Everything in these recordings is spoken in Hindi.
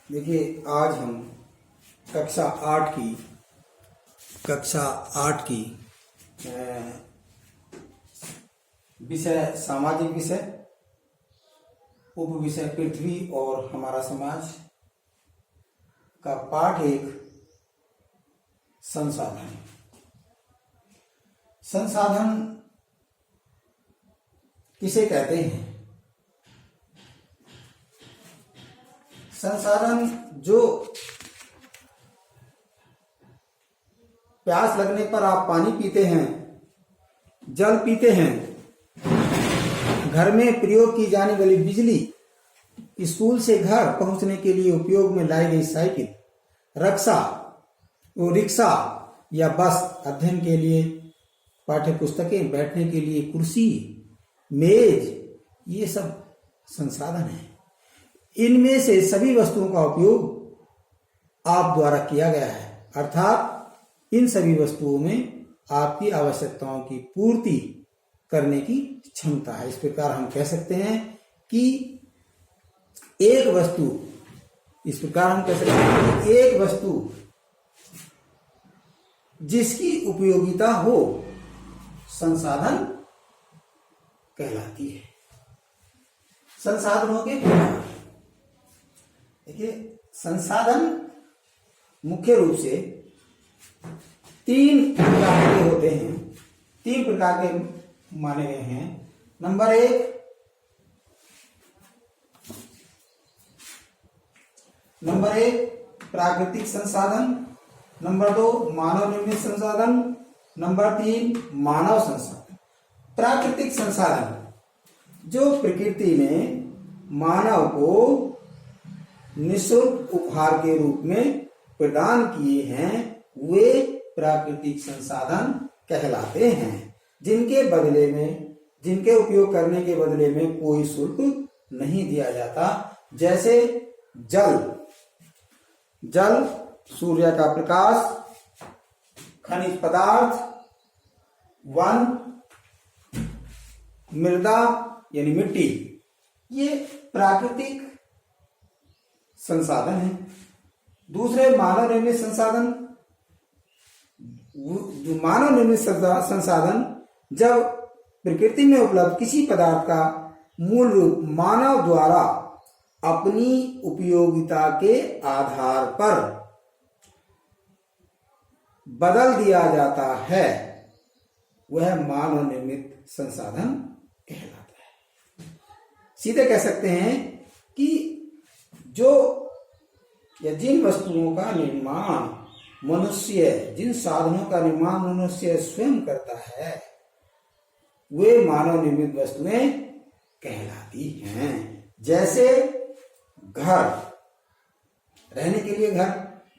देखिए, आज हम कक्षा आठ की विषय सामाजिक विषय, उप विषय पृथ्वी और हमारा समाज का पाठ एक संसाधन। संसाधन किसे कहते हैं? संसाधन जो प्यास लगने पर आप पानी पीते हैं, जल पीते हैं, घर में प्रयोग की जाने वाली बिजली, स्कूल से घर पहुंचने के लिए उपयोग में लाई गई साइकिल, रिक्शा या बस, अध्ययन के लिए पाठ्य पुस्तकें, बैठने के लिए कुर्सी, मेज, ये सब संसाधन है। इनमें से सभी वस्तुओं का उपयोग आप द्वारा किया गया है, अर्थात इन सभी वस्तुओं में आपकी आवश्यकताओं की पूर्ति करने की क्षमता है। इस प्रकार हम कह सकते हैं कि एक वस्तु जिसकी उपयोगिता हो संसाधन कहलाती है। संसाधनों के प्रकार, देखिए, संसाधन मुख्य रूप से तीन प्रकार के होते हैं, तीन प्रकार के माने गए हैं। नंबर एक प्राकृतिक संसाधन, नंबर 2 मानव निर्मित संसाधन, नंबर 3 मानव संसाधन। प्राकृतिक संसाधन जो प्रकृति ने मानव को निःशुल्क उपहार के रूप में प्रदान किए हैं, वे प्राकृतिक संसाधन कहलाते हैं, जिनके उपयोग करने के बदले में कोई शुल्क नहीं दिया जाता। जैसे जल, सूर्य का प्रकाश, खनिज पदार्थ, वन, मृदा यानी मिट्टी, ये प्राकृतिक संसाधन है। दूसरे मानव निर्मित संसाधन। मानव निर्मित संसाधन जब प्रकृति में उपलब्ध किसी पदार्थ का मूल रूप मानव द्वारा अपनी उपयोगिता के आधार पर बदल दिया जाता है, वह मानव निर्मित संसाधन कहलाता है। सीधे कह सकते हैं कि जिन वस्तुओं का निर्माण जिन साधनों का निर्माण मनुष्य स्वयं करता है, वे मानव निर्मित वस्तुएं कहलाती हैं। जैसे घर, रहने के लिए घर,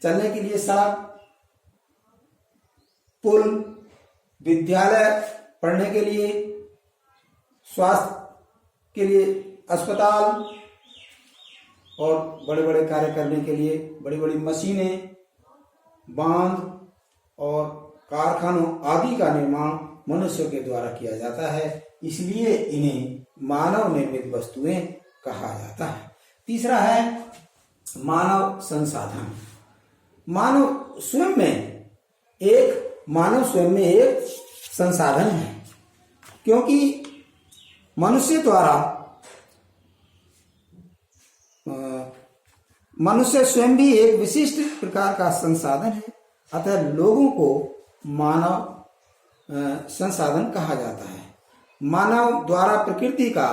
चलने के लिए सड़क, पुल, विद्यालय, पढ़ने के लिए, स्वास्थ्य के लिए अस्पताल और बड़े बड़े कार्य करने के लिए बड़ी बड़ी मशीनें, बांध और कारखानों आदि का निर्माण मनुष्य के द्वारा किया जाता है, इसलिए इन्हें मानव निर्मित वस्तुएं कहा जाता है। तीसरा है मानव संसाधन। मानव स्वयं में एक संसाधन है, क्योंकि मनुष्य स्वयं भी एक विशिष्ट प्रकार का संसाधन है, अतः लोगों को मानव संसाधन कहा जाता है। मानव द्वारा प्रकृति का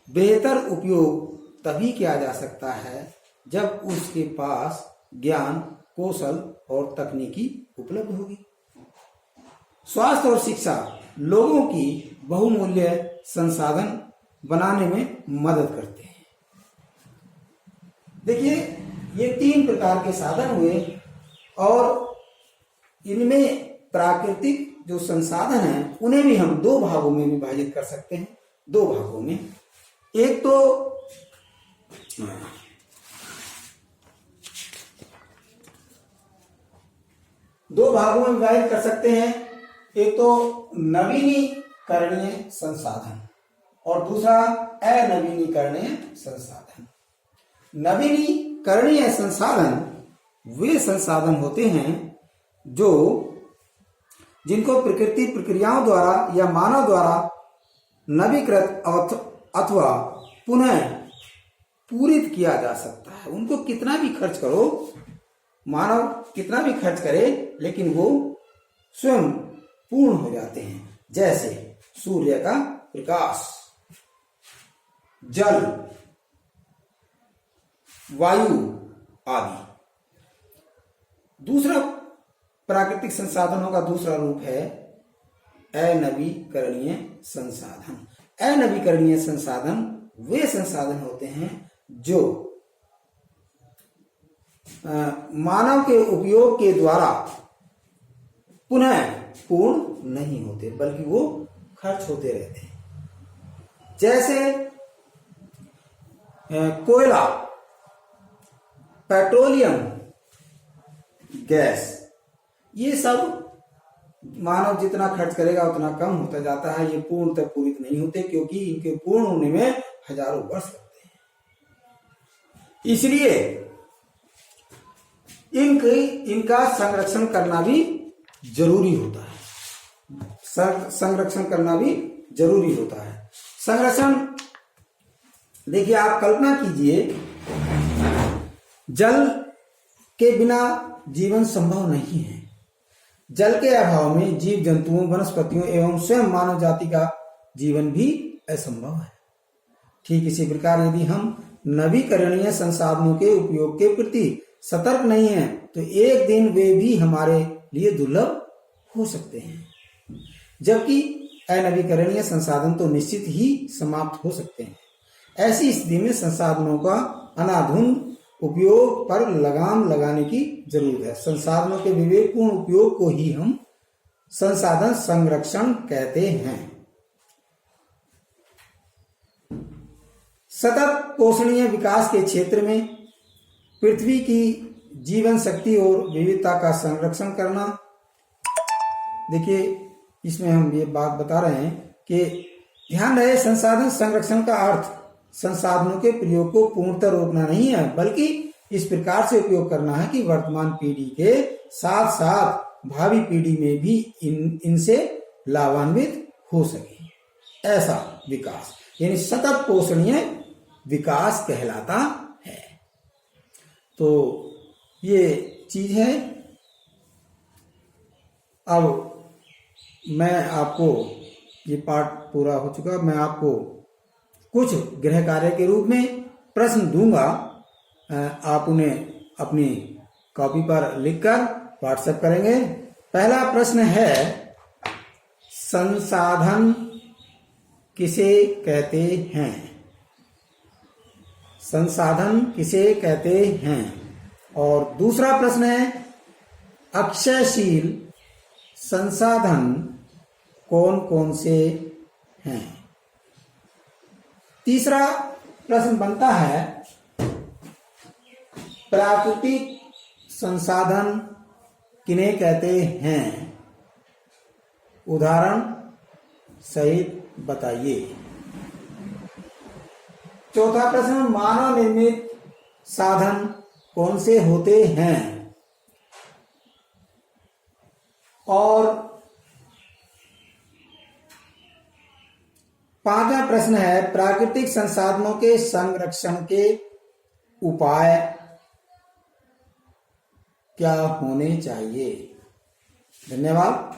बेहतर उपयोग तभी किया जा सकता है जब उसके पास ज्ञान, कौशल और तकनीकी उपलब्ध होगी। स्वास्थ्य और शिक्षा लोगों की बहुमूल्य संसाधन बनाने में मदद करते हैं। देखिए, ये तीन प्रकार के साधन हुए और इनमें प्राकृतिक जो संसाधन हैं उन्हें भी हम दो भागों में विभाजित कर सकते हैं। दो भागों में, एक तो दो भागों में विभाजित कर सकते हैं। एक तो नवीनीकरणीय संसाधन और दूसरा अनवीनीकरणीय संसाधन। नवीनीकरणीय करणीय संसाधन वे संसाधन होते हैं जो जिनको प्रकृति प्रक्रियाओं द्वारा या मानव द्वारा नवीकृत अथवा पुनः पूरित किया जा सकता है। उनको कितना भी खर्च करो, मानव कितना भी खर्च करे, लेकिन वो स्वयं पूर्ण हो जाते हैं। जैसे सूर्य का प्रकाश, जल, वायु आदि। दूसरा प्राकृतिक संसाधनों का दूसरा रूप है अनवीकरणीय संसाधन। अनवीकरणीय संसाधन वे संसाधन होते हैं जो मानव के उपयोग के द्वारा पुनः पूर्ण नहीं होते, बल्कि वो खर्च होते रहते हैं। जैसे कोयला, पेट्रोलियम गैस, ये सब मानव जितना खर्च करेगा उतना कम होता जाता है। ये पूर्णतः पूरित नहीं होते, क्योंकि इनके पूर्ण होने में हजारों वर्ष लगते हैं। इसलिए इनका संरक्षण करना भी जरूरी होता है। संरक्षण करना भी जरूरी होता है। संरक्षण, देखिए आप कल्पना कीजिए, जल के बिना जीवन संभव नहीं है। जल के अभाव में जीव जंतुओं, वनस्पतियों एवं स्वयं मानव जाति का जीवन भी असंभव है। ठीक इसी प्रकार यदि हम नवीकरणीय संसाधनों के उपयोग के प्रति सतर्क नहीं है तो एक दिन वे भी हमारे लिए दुर्लभ हो सकते हैं। जबकि अनवीकरणीय संसाधन तो निश्चित ही समाप्त हो सकते हैं। ऐसी स्थिति में संसाधनों का अनाधुन उपयोग पर लगाम लगाने की जरूरत है। संसाधनों के विवेकपूर्ण उपयोग को ही हम संसाधन संरक्षण कहते हैं। सतत पोषणीय विकास के क्षेत्र में पृथ्वी की जीवन शक्ति और विविधता का संरक्षण करना। देखिए इसमें हम ये बात बता रहे हैं कि ध्यान रहे, संसाधन संरक्षण का अर्थ संसाधनों के प्रयोग को पूर्णतः रोकना नहीं है, बल्कि इस प्रकार से उपयोग करना है कि वर्तमान पीढ़ी के साथ साथ भावी पीढ़ी में भी इनसे लाभान्वित हो सके। ऐसा विकास यानी सतत पोषणीय विकास कहलाता है। तो ये चीज है। अब मैं आपको, ये पाठ पूरा हो चुका, मैं आपको कुछ गृह कार्य के रूप में प्रश्न दूंगा। आप उन्हें अपनी कॉपी पर लिखकर व्हाट्सएप करेंगे। पहला प्रश्न है, संसाधन किसे कहते हैं? संसाधन किसे कहते हैं? और दूसरा प्रश्न है, अक्षयशील संसाधन कौन कौन से हैं? तीसरा प्रश्न बनता है, प्राकृतिक संसाधन किन्हें कहते हैं? उदाहरण सहित बताइए। चौथा प्रश्न, मानव निर्मित साधन कौन से होते हैं? और पांचवा प्रश्न है, प्राकृतिक संसाधनों के संरक्षण के उपाय क्या होने चाहिए? धन्यवाद।